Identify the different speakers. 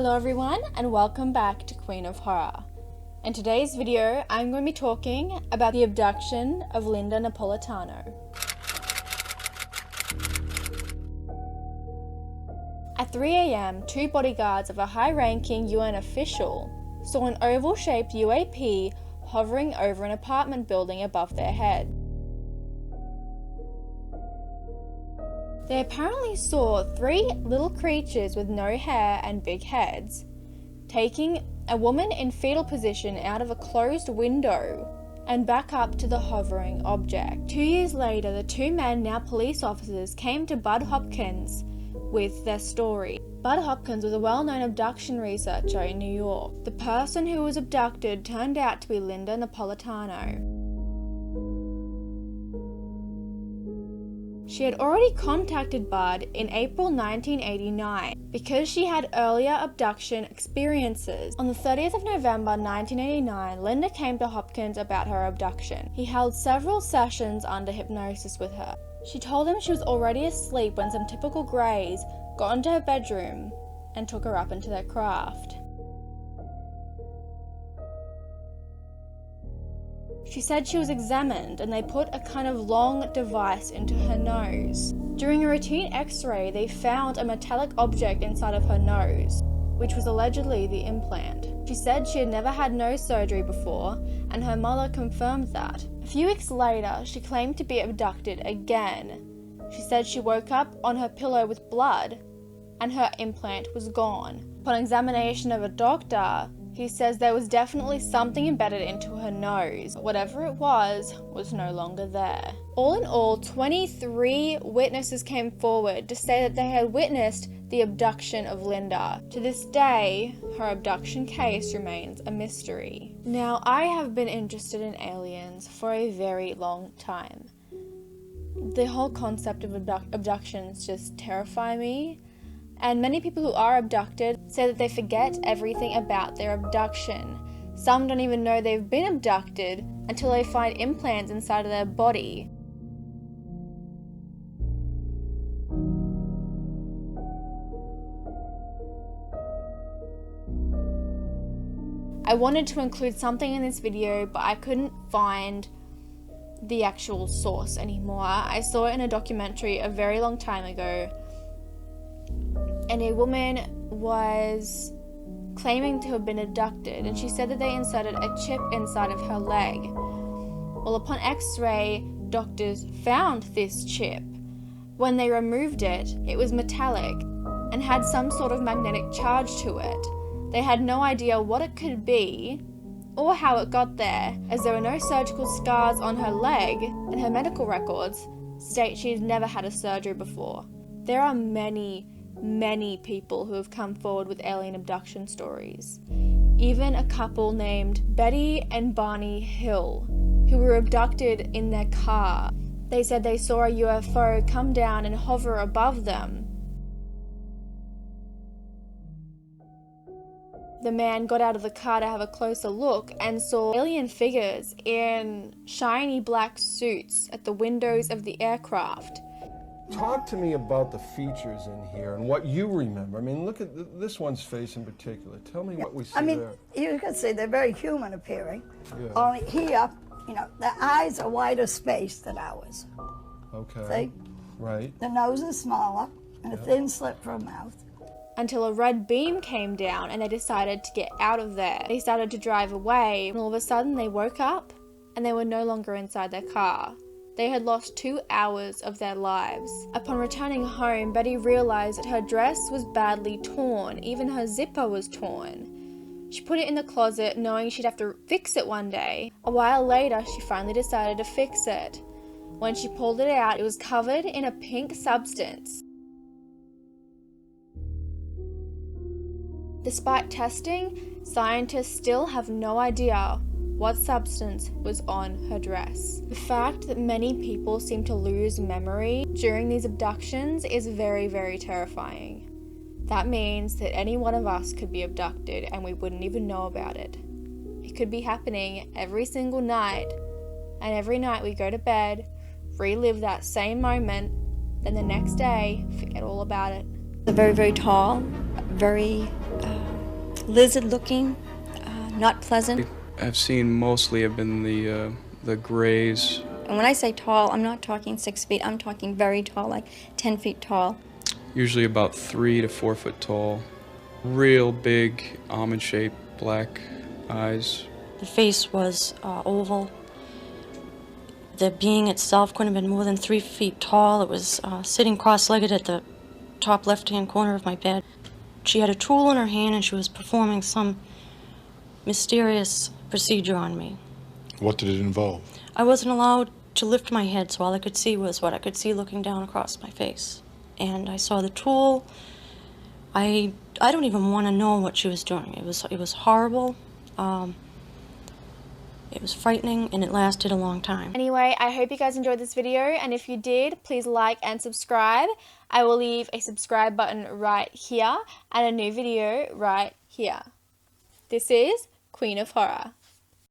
Speaker 1: Hello everyone and welcome back to Queen of Horror. In today's video, I'm going to be talking about the abduction of Linda Napolitano. At 3 a.m, two bodyguards of a high-ranking UN official saw an oval-shaped UAP hovering over an apartment building above their head. They apparently saw three little creatures with no hair and big heads, taking a woman in fetal position out of a closed window and back up to the hovering object. 2 years later, the two men, now police officers, came to Bud Hopkins with their story. Bud Hopkins was a well-known abduction researcher in New York. The person who was abducted turned out to be Linda Napolitano. She had already contacted Bud in April 1989 because she had earlier abduction experiences. On the 30th of November 1989, Linda came to Hopkins about her abduction. He held several sessions under hypnosis with her. She told him she was already asleep when some typical greys got into her bedroom and took her up into their craft. She said she was examined and they put a kind of long device into her nose. During a routine x-ray, they found a metallic object inside of her nose, which was allegedly the implant. She said she had never had nose surgery before, and her mother confirmed that. A few weeks later, she claimed to be abducted again. She said she woke up on her pillow with blood, and her implant was gone. Upon examination of a doctor, he says there was definitely something embedded into her nose. Whatever it was no longer there. All in all, 23 witnesses came forward to say that they had witnessed the abduction of Linda. To this day, her abduction case remains a mystery. Now, I have been interested in aliens for a very long time. The whole concept of abductions just terrify me. And many people who are abducted say that they forget everything about their abduction. Some don't even know they've been abducted until they find implants inside of their body. I wanted to include something in this video, but I couldn't find the actual source anymore. I saw it in a documentary a very long time ago, and a woman was claiming to have been abducted, and she said that they inserted a chip inside of her leg. Well, upon x-ray, doctors found this chip. When they removed it, it was metallic and had some sort of magnetic charge to it. They had no idea what it could be or how it got there, as there were no surgical scars on her leg, and her medical records state she had never had a surgery before. There are many people who have come forward with alien abduction stories. Even a couple named Betty and Barney Hill, who were abducted in their car. They said they saw a UFO come down and hover above them. The man got out of the car to have a closer look and saw alien figures in shiny black suits at the windows of the aircraft.
Speaker 2: Talk to me about the features in here and what you remember. I mean, look at this one's face in particular. Tell me what we see there.
Speaker 3: You can see they're very human appearing.
Speaker 2: Yeah.
Speaker 3: Only here, the eyes are wider spaced than ours.
Speaker 2: Okay.
Speaker 3: See?
Speaker 2: Right.
Speaker 3: The nose is smaller and a thin slit for a mouth.
Speaker 1: Until a red beam came down and they decided to get out of there. They started to drive away, and all of a sudden they woke up and they were no longer inside their car. They had lost 2 hours of their lives. Upon returning home, Betty realized that her dress was badly torn. Even her zipper was torn. She put it in the closet, knowing she'd have to fix it one day. A while later, she finally decided to fix it. When she pulled it out, it was covered in a pink substance. Despite testing, scientists still have no idea what substance was on her dress. The fact that many people seem to lose memory during these abductions is very, very terrifying. That means that any one of us could be abducted and we wouldn't even know about it. It could be happening every single night, and every night we go to bed, relive that same moment, then the next day, forget all about it.
Speaker 4: They're very, very tall, very lizard-looking, not pleasant.
Speaker 5: I've seen mostly have been the grays.
Speaker 4: And when I say tall, I'm not talking 6 feet. I'm talking very tall, like 10 feet tall.
Speaker 5: Usually about 3 to 4 foot tall. Real big, almond-shaped, black eyes.
Speaker 6: The face was oval. The being itself couldn't have been more than 3 feet tall. It was sitting cross-legged at the top left-hand corner of my bed. She had a tool in her hand and she was performing some mysterious procedure on me.
Speaker 7: What did it involve?
Speaker 6: I wasn't allowed to lift my head, so all I could see was what I could see looking down across my face. And I saw the tool. I don't even want to know what she was doing. It was horrible. It was frightening, and it lasted a long time.
Speaker 1: Anyway, I hope you guys enjoyed this video, and if you did, please like and subscribe. I will leave a subscribe button right here and a new video right here. This is Queen of Horror.